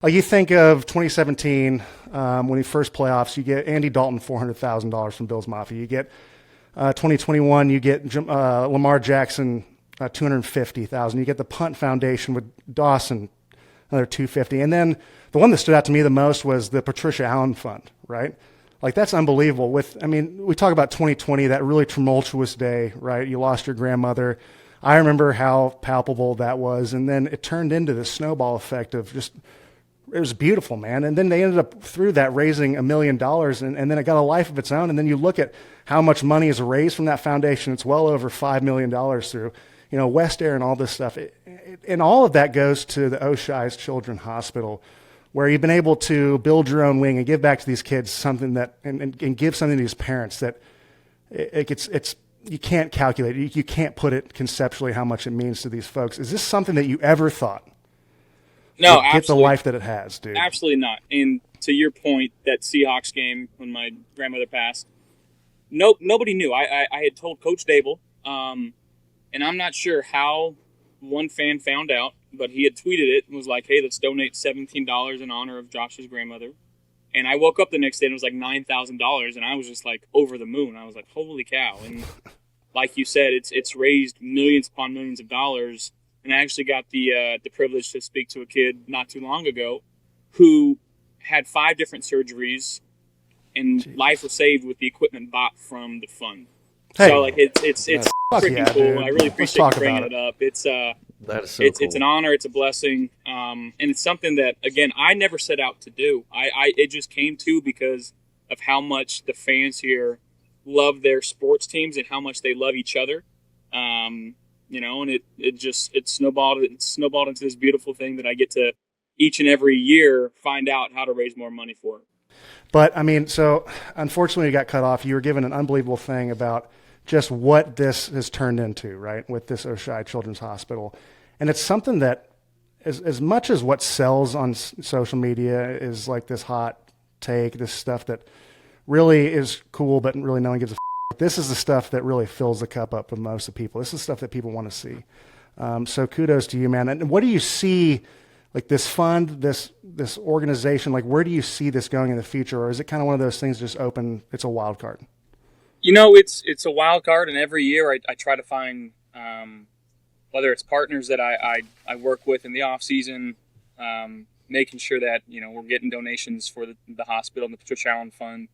Like you think of 2017 when he first playoffs, you get Andy Dalton $400,000 from Bills Mafia. You get 2021, you get Lamar Jackson 250,000. You get the Punt Foundation with Dawson another 250, and then the one that stood out to me the most was the Patricia Allen Fund. Right, like that's unbelievable. We talk about 2020, that really tumultuous day. Right, you lost your grandmother. I remember how palpable that was, and then it turned into this snowball effect of just. It was beautiful, man. And then they ended up through that raising $1 million, and then it got a life of its own. And then you look at how much money is raised from that foundation. It's well over $5 million through, West Air and all this stuff. And all of that goes to the Oshai's Children's Hospital, where you've been able to build your own wing and give back to these kids something that, and give something to these parents that it's you can't calculate. You can't put it conceptually how much it means to these folks. Is this something that you ever thought? No, Get the life that it has, dude. Absolutely not. And to your point, that Seahawks game when my grandmother passed, nobody knew. I had told Coach Dable, and I'm not sure how one fan found out, but he had tweeted it and was like, "Hey, let's donate $17 in honor of Josh's grandmother." And I woke up the next day and it was like $9,000, and I was just like over the moon. I was like, "Holy cow!" And like you said, it's raised millions upon millions of dollars. And I actually got the privilege to speak to a kid not too long ago who had 5 different surgeries, and Jeez. Life was saved with the equipment bought from the fund. Hey. So like it's freaking cool. Dude. I really appreciate you bringing it up. It's that is so cool. It's an honor. It's a blessing, and it's something that again I never set out to do. It just came to because of how much the fans here love their sports teams and how much they love each other. And it snowballed into this beautiful thing that I get to each and every year find out how to raise more money for. But so unfortunately you got cut off. You were given an unbelievable thing about just what this has turned into, right, with this Oshai Children's Hospital. And it's something that as much as what sells on social media is like this hot take, this stuff that really is cool, but really no one gives a this is the stuff that really fills the cup up of most of the people. This is stuff that people want to see. So kudos to you, man. And what do you see, like this fund, this organization, like where do you see this going in the future? Or is it kind of one of those things just open, it's a wild card? It's a wild card, and every year I try to find, whether it's partners that I work with in the off season, making sure that, we're getting donations for the hospital and the Patricia Allen Fund.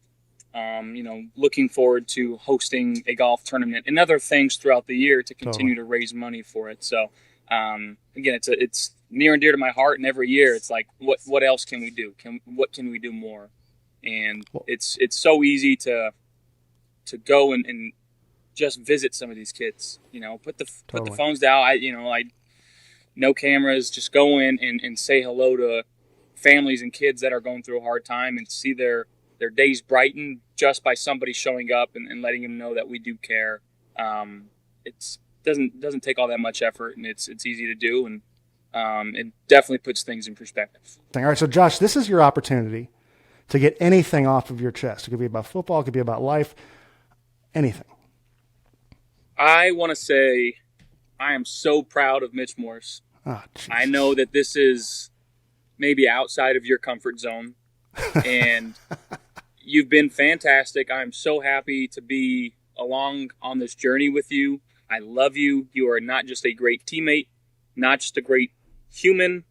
Looking forward to hosting a golf tournament and other things throughout the year to continue to raise money for it. So, again, it's near and dear to my heart. And every year it's like, what else can we do? What can we do more? And it's so easy to go and just visit some of these kids, put the phones down. I no cameras, just go in and say hello to families and kids that are going through a hard time and see their days brighten just by somebody showing up and letting them know that we do care. It doesn't take all that much effort, and it's easy to do, and it definitely puts things in perspective. All right, so Josh, this is your opportunity to get anything off of your chest. It could be about football, it could be about life, anything. I want to say I am so proud of Mitch Morse. Oh, I know that this is maybe outside of your comfort zone, and you've been fantastic. I'm so happy to be along on this journey with you. I love you. You are not just a great teammate, not just a great human,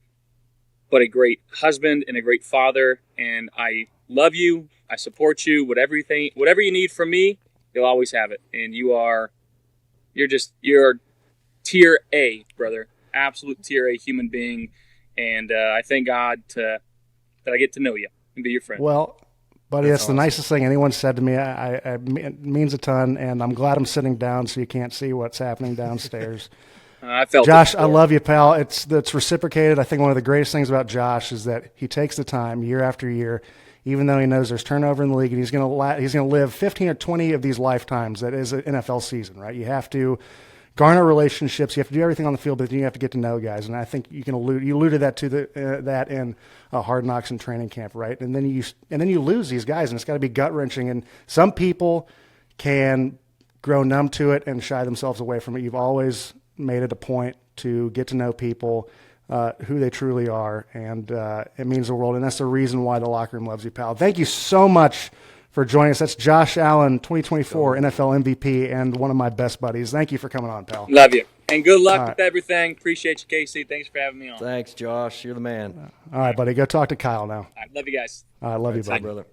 but a great husband and a great father. And I love you. I support you. Whatever you need from me, you'll always have it. And you're tier A, brother. Absolute tier A human being. And I thank God that I get to know you and be your friend. Well, buddy, that's awesome. The nicest thing anyone said to me. It means a ton, and I'm glad I'm sitting down so you can't see what's happening downstairs. I felt Josh, I love you, pal. It's reciprocated. I think one of the greatest things about Josh is that he takes the time year after year, even though he knows there's turnover in the league, and he's going to live 15 or 20 of these lifetimes. That is an NFL season, right? You have to garner relationships. You have to do everything on the field, but then you have to get to know guys. And I think you alluded that to that in Hard Knocks and training camp, right? And then you lose these guys, and it's got to be gut wrenching. And some people can grow numb to it and shy themselves away from it. You've always made it a point to get to know people, who they truly are, and it means the world. And that's the reason why the locker room loves you, pal. Thank you so much for joining us. That's Josh Allen, 2024 NFL MVP, and one of my best buddies. Thank you for coming on, pal. Love you. And good luck with everything. Appreciate you, Casey. Thanks for having me on. Thanks, Josh. You're the man. All right, buddy. Go talk to Kyle now. All right, love you guys. I love you, Bye, buddy. brother.